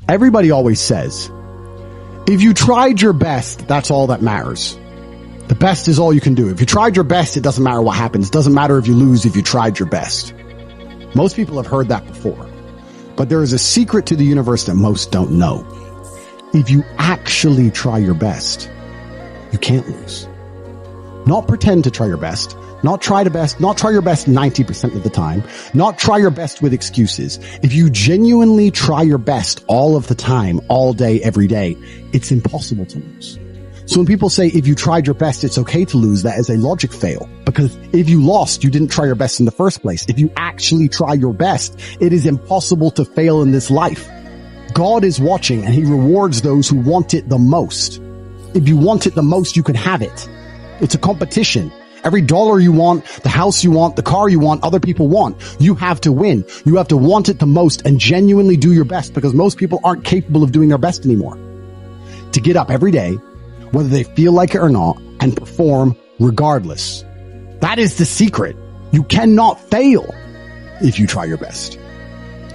Everybody always says, if you tried your best, that's all that matters. The best is all you can do. If you tried your best, it doesn't matter what happens. It doesn't matter if you lose if you tried your best. Most people have heard that before. But there is a secret to the universe that most don't know. If you actually try your best, you can't lose. Not pretend to try your best. Not try your best 90% of the time. Not try your best with excuses. If you genuinely try your best all of the time, all day, every day, it's impossible to lose. So when people say, if you tried your best, it's okay to lose, that is a logic fail. Because if you lost, you didn't try your best in the first place. If you actually try your best, it is impossible to fail in this life. God is watching and he rewards those who want it the most. If you want it the most, you can have it. It's a competition. Every dollar you want, the house you want, the car you want, other people want. You have to win. You have to want it the most and genuinely do your best, because most people aren't capable of doing their best anymore. To get up every day, whether they feel like it or not, and perform regardless. That is the secret. You cannot fail if you try your best.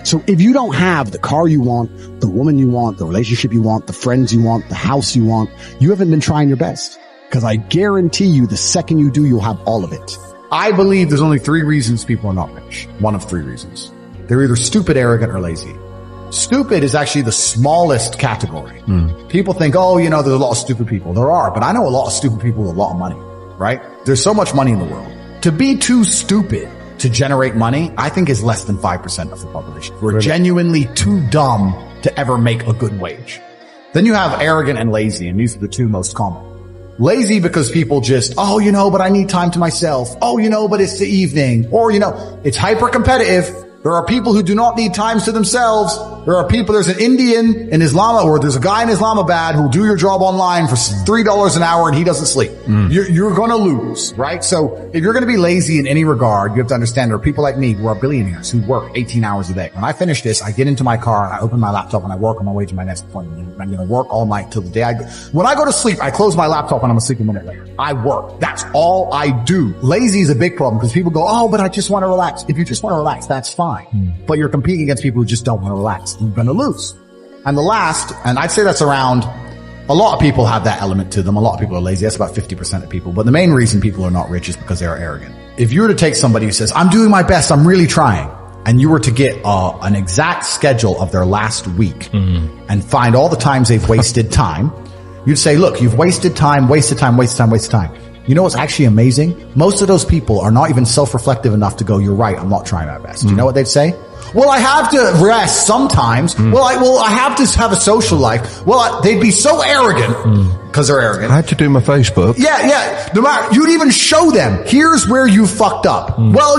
So if you don't have the car you want, the woman you want, the relationship you want, the friends you want, the house you want, you haven't been trying your best. Because I guarantee you the second you do, you'll have all of it. I believe there's only 3 reasons people are not rich. One of 3 reasons. They're either stupid, arrogant, or lazy. Stupid is actually the smallest category. People think, oh, there's a lot of stupid people. There are, but I know a lot of stupid people with a lot of money, right? There's so much money in the world. To be too stupid to generate money, I think is less than 5% of the population. We're genuinely too dumb to ever make a good wage. Then you have arrogant and lazy, and these are the 2 most common. Lazy because people just, but I need time to myself. But it's the evening. Or, it's hyper competitive. There are people who do not need times to themselves. There's an Indian in Islam, or there's a guy in Islamabad who'll do your job online for $3 an hour and he doesn't sleep. You're going to lose, right? So if you're going to be lazy in any regard, you have to understand there are people like me who are billionaires who work 18 hours a day. When I finish this, I get into my car, I open my laptop, and I work on my way to my next appointment. I'm going to work all night till the day I go. When I go to sleep, I close my laptop and I'm asleep a minute later. I work. That's all I do. Lazy is a big problem because people go, but I just want to relax. If you just want to relax, that's fine. But you're competing against people who just don't want to relax. You're going to lose. And the last, and I'd say that's around, a lot of people have that element to them. A lot of people are lazy. That's about 50% of people. But the main reason people are not rich is because they are arrogant. If you were to take somebody who says, I'm doing my best, I'm really trying, and you were to get an exact schedule of their last week and find all the times they've wasted time, you'd say, look, you've wasted time, wasted time, wasted time, wasted time. You know what's actually amazing? Most of those people are not even self-reflective enough to go, you're right, I'm not trying my best. Do you know what they'd say? Well, I have to rest sometimes. Well, I have to have a social life. Well, they'd be so arrogant because they're arrogant. I had to do my Facebook. Yeah. No matter, you'd even show them, here's where you fucked up. Well,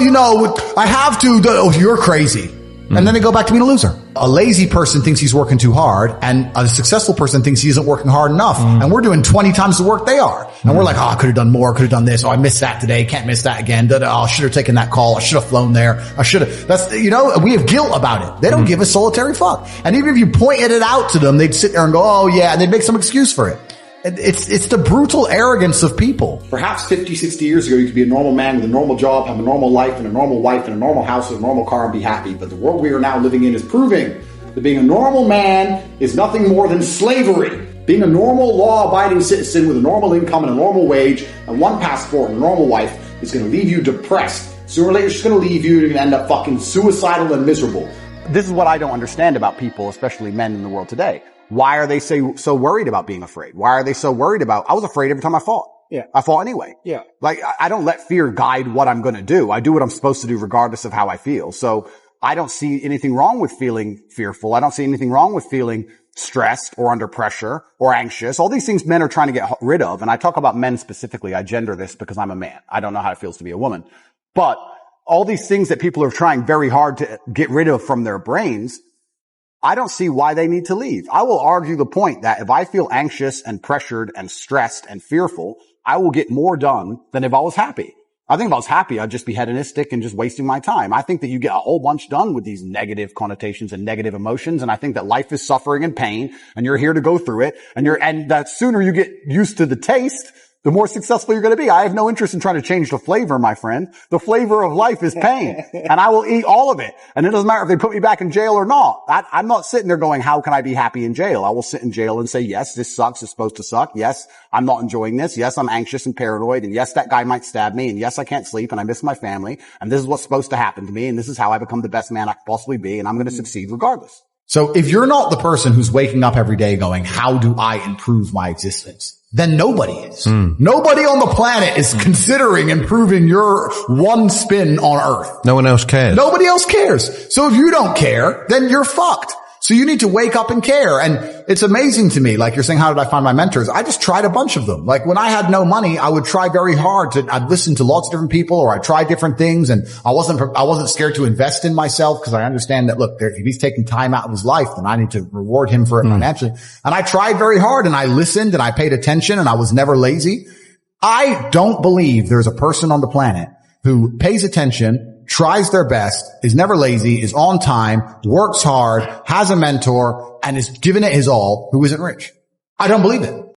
I have to, you're crazy. And then they go back to being a loser. A lazy person thinks he's working too hard, and a successful person thinks he isn't working hard enough. And we're doing 20 times the work they are. And we're like, I could have done more, could have done this. I missed that today, can't miss that again. I should have taken that call. I should have flown there. I should have. We have guilt about it. They don't give a solitary fuck. And even if you pointed it out to them, they'd sit there and go, oh yeah, and they'd make some excuse for it. It's the brutal arrogance of people. Perhaps 50, 60 years ago, you could be a normal man with a normal job, have a normal life and a normal wife and a normal house with a normal car and be happy. But the world we are now living in is proving that being a normal man is nothing more than slavery. Being a normal, law-abiding citizen with a normal income and a normal wage and one passport and a normal wife is going to leave you depressed. Sooner or later, it's just going to leave you and you're going to end up fucking suicidal and miserable. This is what I don't understand about people, especially men in the world today. Why are they so worried about being afraid? Why are they so worried about, I was afraid every time I fought. Yeah. I fought anyway. Yeah. Like, I don't let fear guide what I'm going to do. I do what I'm supposed to do regardless of how I feel. So I don't see anything wrong with feeling fearful. I don't see anything wrong with feeling stressed or under pressure or anxious. All these things men are trying to get rid of. And I talk about men specifically. I gender this because I'm a man. I don't know how it feels to be a woman. But all these things that people are trying very hard to get rid of from their brains, I don't see why they need to leave. I will argue the point that if I feel anxious and pressured and stressed and fearful, I will get more done than if I was happy. I think if I was happy, I'd just be hedonistic and just wasting my time. I think that you get a whole bunch done with these negative connotations and negative emotions. And I think that life is suffering and pain and you're here to go through it. And that sooner you get used to the taste, the more successful you're going to be. I have no interest in trying to change the flavor, my friend. The flavor of life is pain, and I will eat all of it. And it doesn't matter if they put me back in jail or not. I'm not sitting there going, how can I be happy in jail? I will sit in jail and say, yes, this sucks. It's supposed to suck. Yes, I'm not enjoying this. Yes, I'm anxious and paranoid. And yes, that guy might stab me. And yes, I can't sleep and I miss my family. And this is what's supposed to happen to me. And this is how I become the best man I could possibly be. And I'm going to succeed regardless. So if you're not the person who's waking up every day going, how do I improve my existence? Then nobody is. Nobody on the planet is considering improving your one spin on Earth. No one else cares. Nobody else cares. So if you don't care, then you're fucked. So you need to wake up and care. And it's amazing to me. Like you're saying, how did I find my mentors? I just tried a bunch of them. Like when I had no money, I would try very hard I'd listen to lots of different people, or I tried different things. And I wasn't scared to invest in myself, because I understand that, look, if he's taking time out of his life, then I need to reward him for it financially. And I tried very hard, and I listened, and I paid attention, and I was never lazy. I don't believe there's a person on the planet who pays attention, tries their best, is never lazy, is on time, works hard, has a mentor, and is giving it his all, who isn't rich. I don't believe it.